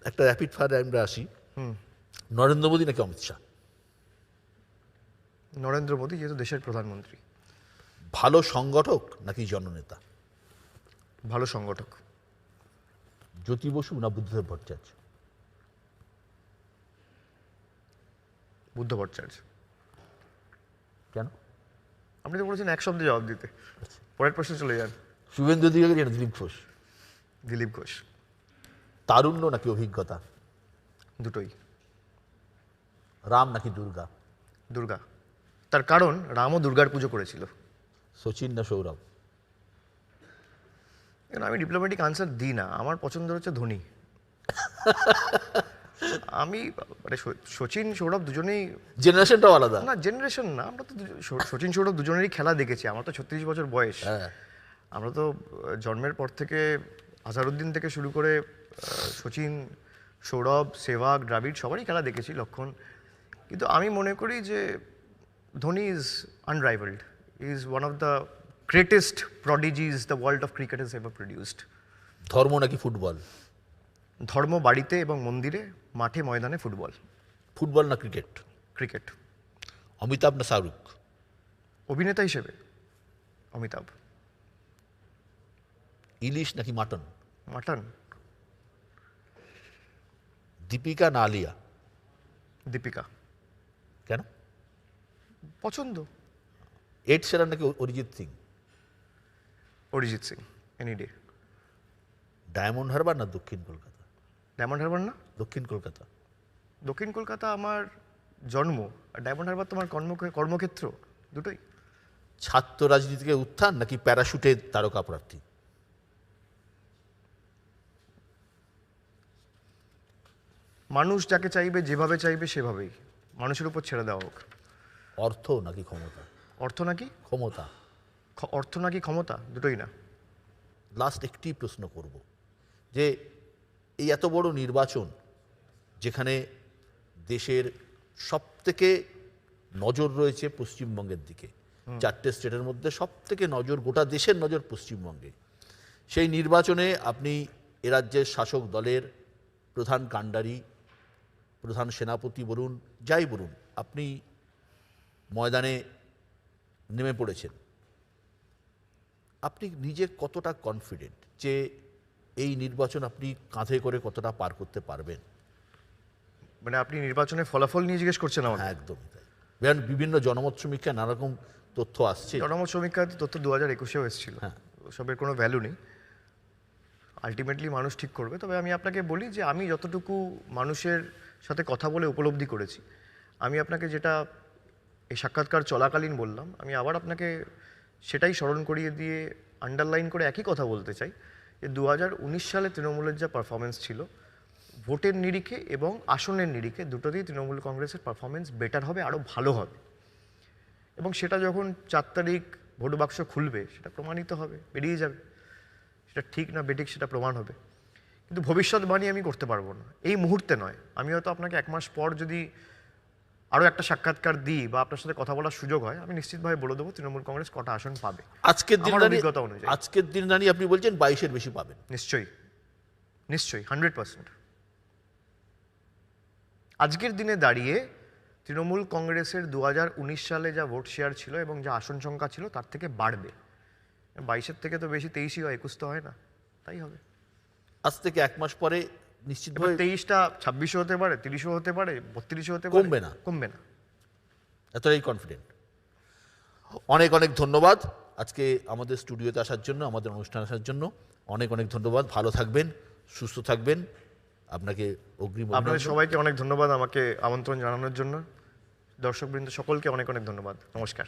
একটা র্যাপিড ফায়ারে আমরা আসি। নরেন্দ্র মোদী নাকি অমিত শাহ? নরেন্দ্র মোদী, যেহেতু দেশের প্রধানমন্ত্রী। ভালো সংগঠক নাকি জননেতা? ভালো সংগঠক। জ্যোতি বসু না বুদ্ধদেব ভট্টাচার্য? বুদ্ধ ভট্টাচার্য। কেন? আপনি তো বলেছেন এক শব্দে জবাব দিতে, পরের প্রশ্নে চলে যান। শুভেন্দু অধিকারী না দিলীপ ঘোষ? দিলীপ ঘোষ। তারুণ্য নাকি অভিজ্ঞতা? দুটোই। রাম নাকি দুর্গা? দুর্গা। তার কারণ রামও দুর্গার পুজো করেছিল। সচিন না সৌরভ? আমি ডিপ্লোম্যাটিক আনসার দিই না, আমার পছন্দ হচ্ছে ধোনি। আমি মানে সচিন সৌরভ দুজনেই জেনারেশনটাও আলাদা না, জেনারেশন না, আমরা তো সচিন সৌরভ দুজনেরই খেলা দেখেছি। আমার তো 36 বছর বয়স। আমরা তো জন্মের পর থেকে আজহারউদ্দিন থেকে শুরু করে সচিন, সৌরভ, সেহবাগ, দ্রাবিড় সবারই খেলা দেখেছি, লক্ষণ। কিন্তু আমি মনে করি যে Dhoni is unrivalled, is one of the greatest prodigies the world of cricket has ever produced. ধর্ম নাকি ফুটবল? ধর্ম বাড়িতে এবং মন্দিরে, মাঠে ময়দানে ফুটবল। ফুটবল না ক্রিকেট? ক্রিকেট। অমিতাভ না শাহরুখ? অভিনেতা হিসেবে অমিতাভ। ইলিশ নাকি মাটন? মাটন। দীপিকা না আলিয়া? দীপিকা। কেন? পছন্দ। এড শেরান নাকি Arijit Singh? Arijit Singh, any day. Diamond Harbour না দক্ষিণ কলকাতা? ডায়মন্ড হারবার না, দক্ষিণ কলকাতা। দক্ষিণ কলকাতা আমার জন্ম, আর ডায়মন্ড হারবার তোমার কর্মক্ষেত্র, দুটোই। ছাত্র রাজনীতিকে উত্থান নাকি প্যারাশুটে তারকা প্রার্থী? মানুষ যাকে চাইবে, যেভাবে চাইবে সেভাবেই, মানুষের উপর ছেড়ে দেওয়া হোক। অর্থ নাকি ক্ষমতা? অর্থ নাকি ক্ষমতা। অর্থ নাকি ক্ষমতা, দুটোই না। লাস্ট একটি প্রশ্ন করব যে এই এত বড় নির্বাচন, যেখানে দেশের সবথেকে নজর রয়েছে পশ্চিমবঙ্গের দিকে, 4টে স্টেটের মধ্যে সবথেকে নজর, গোটা দেশের নজর পশ্চিমবঙ্গে, সেই নির্বাচনে আপনি এ রাজ্যের শাসক দলের প্রধান কাণ্ডারি, প্রধান সেনাপতি বলুন, যাই বলুন, আপনি ময়দানে নেমে পড়েছেন। আপনি নিজে কতটা কনফিডেন্ট যে এই নির্বাচন আপনি কাঁধে করে কতটা পার করতে পারবেন? মানে আপনি নির্বাচনের ফলাফল নিয়ে জিজ্ঞেস করছেন আমাকে? হ্যাঁ, একদমই তাই। বিভিন্ন জনমত সমীক্ষায় নানা রকম তথ্য আসছে। জনমত সমীক্ষা তথ্য 2021-এও এসেছিল, হ্যাঁ। ওসবের কোনো ভ্যালু নেই। আলটিমেটলি মানুষ ঠিক করবে। তবে আমি আপনাকে বলি যে আমি যতটুকু মানুষের সাথে কথা বলে উপলব্ধি করেছি, আমি আপনাকে যেটা এই সাক্ষাৎকার চলাকালীন বললাম, আমি আবার আপনাকে সেটাই স্মরণ করিয়ে দিয়ে আন্ডারলাইন করে একই কথা বলতে চাই যে 2019 সালে তৃণমূলের যা পারফরমেন্স ছিল, ভোটের নিরিখে এবং আসনের নিরিখে দুটোতেই তৃণমূল কংগ্রেসের পারফরমেন্স বেটার হবে, আরও ভালো হবে। এবং সেটা যখন 4 তারিখ ভোট বাক্স খুলবে সেটা প্রমাণিত হবে, বেরিয়ে যাবে। সেটা ঠিক না বেঠিক সেটা প্রমাণ হবে। কিন্তু ভবিষ্যৎবাণী আমি করতে পারবো না, এই মুহূর্তে নয়। আমি হয়তো আপনাকে 1 মাস পর যদি আরও একটা সাক্ষাৎকার দিই বা আপনার সাথে কথা বলার সুযোগ হয়, আমি নিশ্চিতভাবে বলে দেবো তৃণমূল কংগ্রেস কটা আসন পাবে আজকের দিন আমার অভিজ্ঞতা অনুযায়ী। আজকের দিন দাঁড়িয়ে আপনি বলছেন 22-এর বেশি পাবেন? নিশ্চয়ই, নিশ্চয়ই, 100%। আজকের দিনে দাঁড়িয়ে তৃণমূল কংগ্রেসের 2019 সালে যা ভোট শেয়ার ছিল এবং যা আসন সংখ্যা ছিল তার থেকে বাড়বে। 22-এর থেকে তো বেশি 23ই হয়, 21 তো হয় না, তাই হবে। আজ থেকে 1 মাস পরে নিশ্চিতভাবে 23টা 26ও হতে পারে, 30ও হতে পারে, 32ও হতে পারে, কমবে না। কমবে না। এতটাই কনফিডেন্ট। অনেক অনেক ধন্যবাদ আজকে আমাদের স্টুডিওতে আসার জন্য, আমাদের অনুষ্ঠানে আসার জন্য। অনেক অনেক ধন্যবাদ। ভালো থাকবেন, সুস্থ থাকবেন। আপনাকে অগ্রিম আপনাদের সবাইকে অনেক ধন্যবাদ আমাকে আমন্ত্রণ জানানোর জন্য। দর্শকবৃন্দ সকলকে অনেক অনেক ধন্যবাদ। নমস্কার।